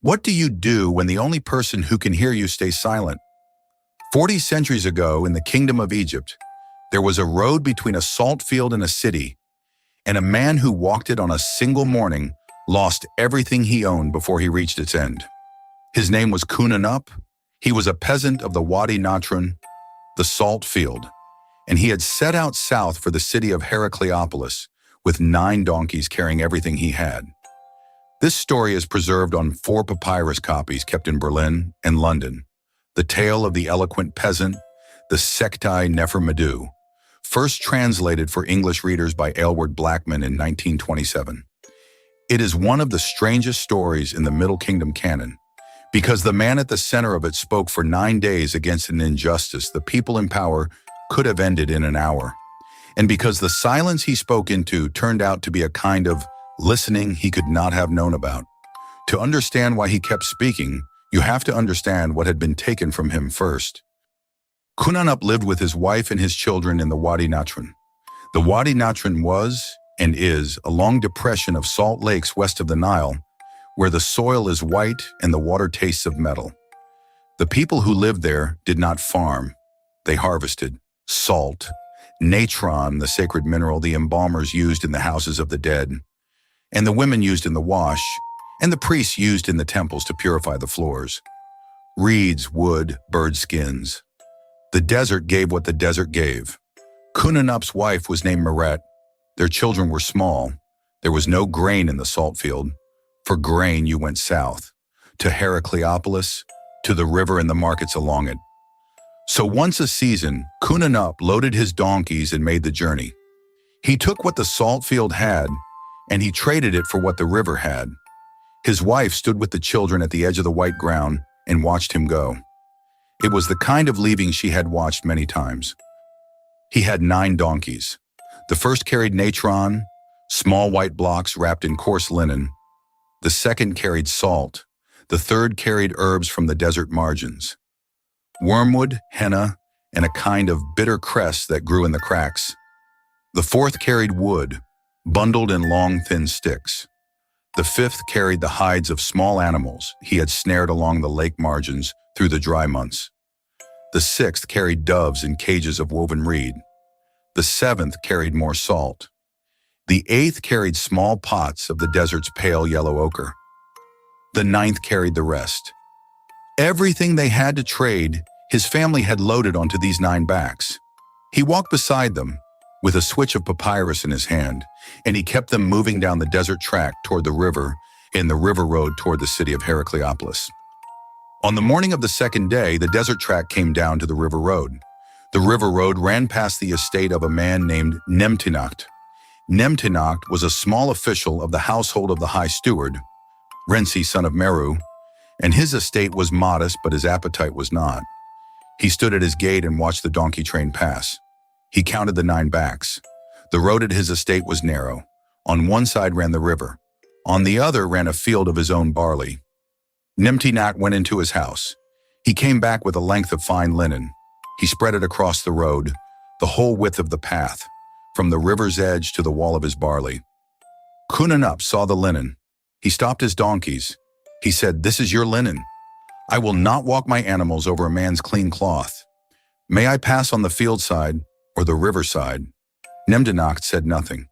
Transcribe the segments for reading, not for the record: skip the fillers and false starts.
What do you do when the only person who can hear you stays silent? 40 centuries ago, in the Kingdom of Egypt, there was a road between a salt field and a city, and a man who walked it on a single morning lost everything he owned before he reached its end. His name was Kunanup. He was a peasant of the Wadi Natron, the salt field, and he had set out south for the city of Heracleopolis with 9 donkeys carrying everything he had. This story is preserved on 4 papyrus copies kept in Berlin and London. The tale of the Eloquent Peasant, the Sekhti-nefer-medu, first translated for English readers by Aylward Blackman in 1927. It is one of the strangest stories in the Middle Kingdom canon, because the man at the center of it spoke for 9 days against an injustice the people in power could have ended in an hour. And because the silence he spoke into turned out to be a kind of listening he could not have known about. To understand why he kept speaking, you have to understand what had been taken from him first. Kunanup lived with his wife and his children in the Wadi Natron. The Wadi Natron was, and is, a long depression of salt lakes west of the Nile, where the soil is white and the water tastes of metal. The people who lived there did not farm. They harvested salt, natron, the sacred mineral the embalmers used in the houses of the dead, and the women used in the wash, and the priests used in the temples to purify the floors. Reeds, wood, bird skins. The desert gave what the desert gave. Kunanup's wife was named Meret. Their children were small. There was no grain in the salt field. For grain you went south, to Heracleopolis, to the river and the markets along it. So once a season, Kunanup loaded his donkeys and made the journey. He took what the salt field had, and he traded it for what the river had. His wife stood with the children at the edge of the white ground and watched him go. It was the kind of leaving she had watched many times. He had 9 donkeys. The first carried natron, small white blocks wrapped in coarse linen. The second carried salt. The third carried herbs from the desert margins. Wormwood, henna, and a kind of bitter cress that grew in the cracks. The fourth carried wood, bundled in long, thin sticks. The fifth carried the hides of small animals he had snared along the lake margins through the dry months. The sixth carried doves in cages of woven reed. The seventh carried more salt. The eighth carried small pots of the desert's pale yellow ochre. The ninth carried the rest. Everything they had to trade, his family had loaded onto these 9 backs. He walked beside them, with a switch of papyrus in his hand, and he kept them moving down the desert track toward the river and the river road toward the city of Heracleopolis. On the morning of the second day, the desert track came down to the river road. The river road ran past the estate of a man named Nemtinacht. Nemtinacht was a small official of the household of the high steward, Rensi son of Meru, and his estate was modest, but his appetite was not. He stood at his gate and watched the donkey train pass. He counted the 9 backs. The road at his estate was narrow. On one side ran the river. On the other ran a field of his own barley. Nemtinacht went into his house. He came back with a length of fine linen. He spread it across the road, the whole width of the path, from the river's edge to the wall of his barley. Kunanup saw the linen. He stopped his donkeys. He said, "This is your linen. I will not walk my animals over a man's clean cloth. May I pass on the field side or the river side?" Nemtinacht said nothing.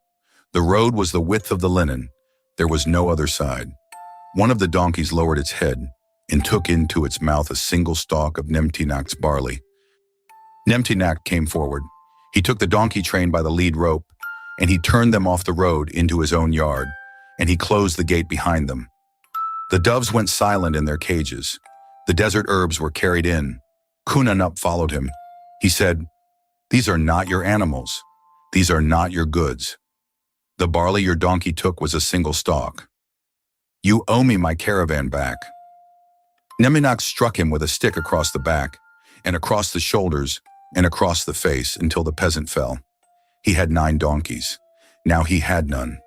The road was the width of the linen. There was no other side. One of the donkeys lowered its head and took into its mouth a single stalk of Nemtinacht's barley. Nemtinacht came forward. He took the donkey train by the lead rope, and he turned them off the road into his own yard, and he closed the gate behind them. The doves went silent in their cages. The desert herbs were carried in. Kunanup followed him. He said, "These are not your animals. These are not your goods. The barley your donkey took was a single stalk. You owe me my caravan back." Nemtinacht struck him with a stick across the back, and across the shoulders, and across the face until the peasant fell. He had 9 donkeys. Now he had none.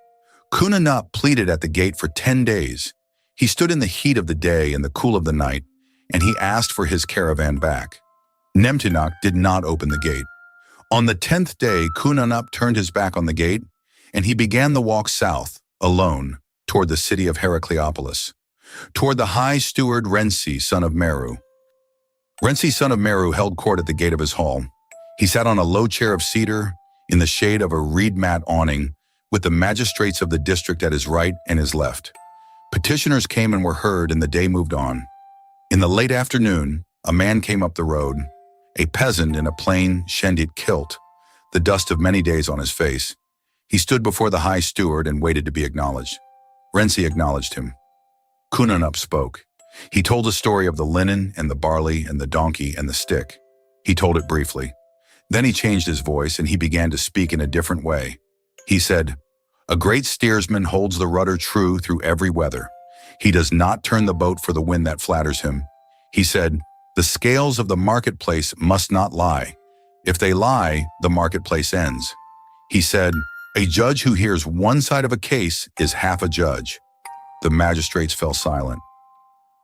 Kunanup pleaded at the gate for 10 days. He stood in the heat of the day and the cool of the night, and he asked for his caravan back. Nemtinacht did not open the gate. On the 10th day, Kunanup turned his back on the gate, and he began the walk south, alone, toward the city of Heracleopolis. toward the high steward Rensi, son of Meru. Rensi, son of Meru, held court at the gate of his hall. He sat on a low chair of cedar in the shade of a reed mat awning, with the magistrates of the district at his right and his left. Petitioners came and were heard, and the day moved on. In the late afternoon, a man came up the road, a peasant in a plain shendit kilt, the dust of many days on his face. He stood before the high steward and waited to be acknowledged. Rensi acknowledged him. Kunanup spoke. He told the story of the linen and the barley and the donkey and the stick. He told it briefly. Then he changed his voice and he began to speak in a different way. He said, "A great steersman holds the rudder true through every weather. He does not turn the boat for the wind that flatters him." He said, "The scales of the marketplace must not lie. If they lie, the marketplace ends." He said, "A judge who hears one side of a case is half a judge." The magistrates fell silent.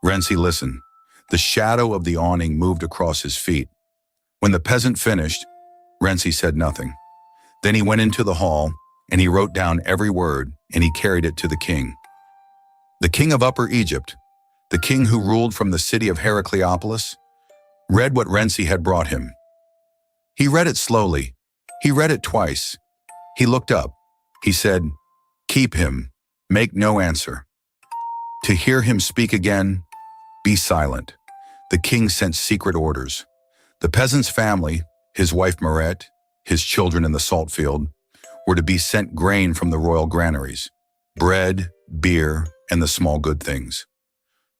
Rensi listened. The shadow of the awning moved across his feet. When the peasant finished, Rensi said nothing. Then he went into the hall, and he wrote down every word, and he carried it to the king. The king of Upper Egypt, the king who ruled from the city of Heracleopolis, read what Rensi had brought him. He read it slowly. He read it twice. He looked up. He said, "Keep him. Make no answer." To hear him speak again, "Be silent." The king sent secret orders. The peasant's family, his wife Meret, his children in the salt field, were to be sent grain from the royal granaries, bread, beer, and the small good things.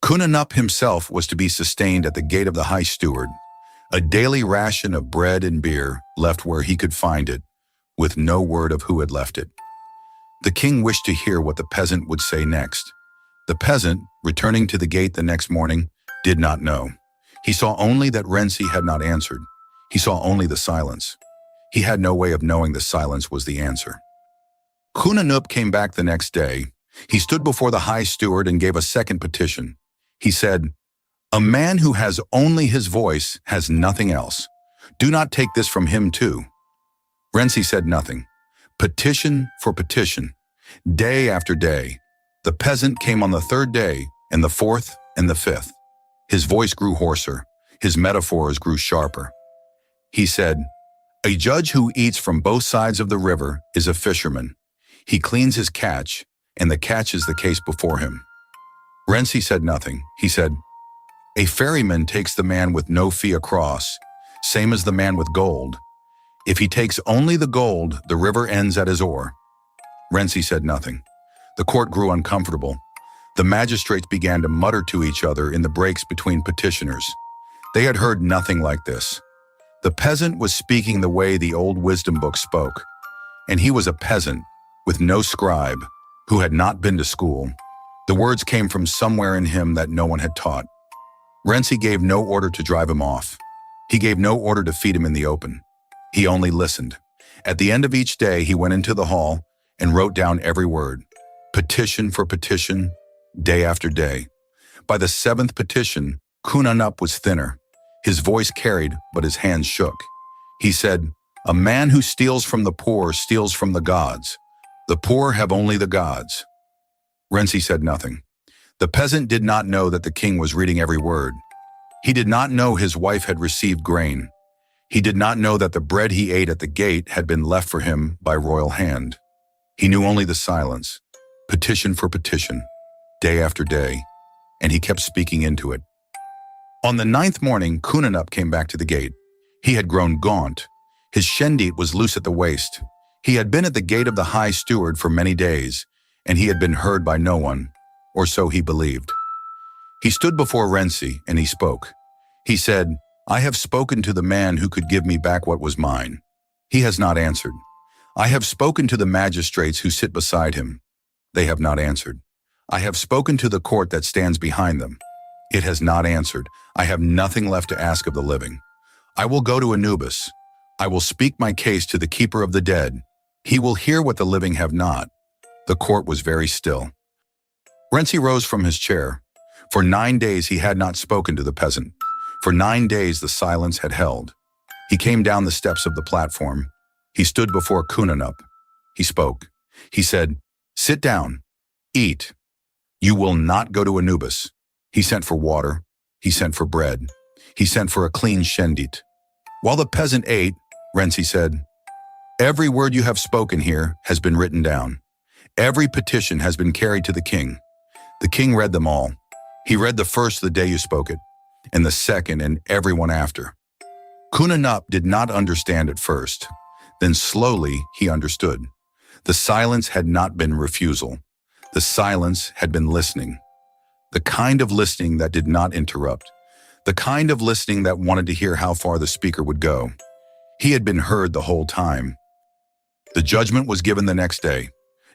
Kunanup himself was to be sustained at the gate of the high steward, a daily ration of bread and beer left where he could find it, with no word of who had left it. The king wished to hear what the peasant would say next. The peasant, returning to the gate the next morning, did not know. He saw only that Rensi had not answered. He saw only the silence. He had no way of knowing the silence was the answer. Kunanup came back the next day. He stood before the high steward and gave a second petition. He said, "A man who has only his voice has nothing else. Do not take this from him too." Rensi said nothing. Petition for petition, day after day. The peasant came on the third day, and the fourth, and the fifth. His voice grew hoarser. His metaphors grew sharper. He said, "A judge who eats from both sides of the river is a fisherman. He cleans his catch, and the catch is the case before him." Rensi said nothing. He said, "A ferryman takes the man with no fee across, same as the man with gold. If he takes only the gold, the river ends at his oar." Rensi said nothing. The court grew uncomfortable. The magistrates began to mutter to each other in the breaks between petitioners. They had heard nothing like this. The peasant was speaking the way the old wisdom book spoke, and he was a peasant with no scribe who had not been to school. The words came from somewhere in him that no one had taught. Rensi gave no order to drive him off. He gave no order to feed him in the open. He only listened. At the end of each day, he went into the hall and wrote down every word. Petition for petition, day after day. By the seventh petition, Kunanup was thinner. His voice carried, but his hands shook. He said, "A man who steals from the poor steals from the gods. The poor have only the gods." Rensi said nothing. The peasant did not know that the king was reading every word. He did not know his wife had received grain. He did not know that the bread he ate at the gate had been left for him by royal hand. He knew only the silence. Petition for petition, day after day, and he kept speaking into it. On the 9th morning, Kunanup came back to the gate. He had grown gaunt. His shendit was loose at the waist. He had been at the gate of the high steward for many days, and he had been heard by no one, or so he believed. He stood before Rensi, and he spoke. He said, "I have spoken to the man who could give me back what was mine. He has not answered. I have spoken to the magistrates who sit beside him. They have not answered. I have spoken to the court that stands behind them. It has not answered. I have nothing left to ask of the living. I will go to Anubis. I will speak my case to the keeper of the dead. He will hear what the living have not." The court was very still. Rensi rose from his chair. For 9 days he had not spoken to the peasant. For 9 days the silence had held. He came down the steps of the platform. He stood before Kunanup. He spoke. He said, "Sit down. Eat. You will not go to Anubis. He sent for water. He sent for bread. He sent for a clean shendit. While the peasant ate, Renzi said, "Every word you have spoken here has been written down. Every petition has been carried to the king. The king read them all. He read the first the day you spoke it, and the second and everyone after." Kunanup did not understand at first. Then slowly he understood. The silence had not been refusal. The silence had been listening. The kind of listening that did not interrupt. The kind of listening that wanted to hear how far the speaker would go. He had been heard the whole time. The judgment was given the next day.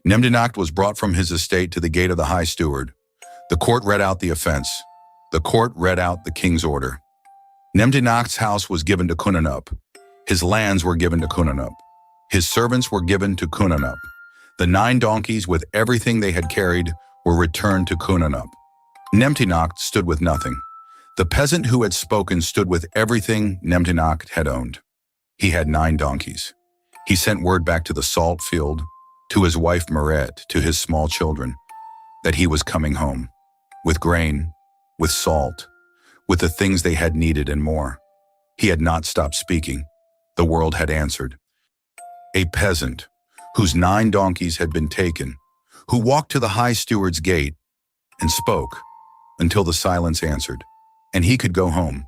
Nemdinacht was brought from his estate to the gate of the high steward. The court read out the offense. The court read out the king's order. Nemdinacht's house was given to Kunanup. His lands were given to Kunanup. His servants were given to Kunanup. The 9 donkeys with everything they had carried were returned to Kunanup. Nemdinacht stood with nothing. The peasant who had spoken stood with everything Nemdinacht had owned. He had 9 donkeys. He sent word back to the salt field, to his wife Meret, to his small children, that he was coming home, with grain, with salt, with the things they had needed and more. He had not stopped speaking. The world had answered. A peasant, whose 9 donkeys had been taken, who walked to the high steward's gate and spoke until the silence answered, and he could go home.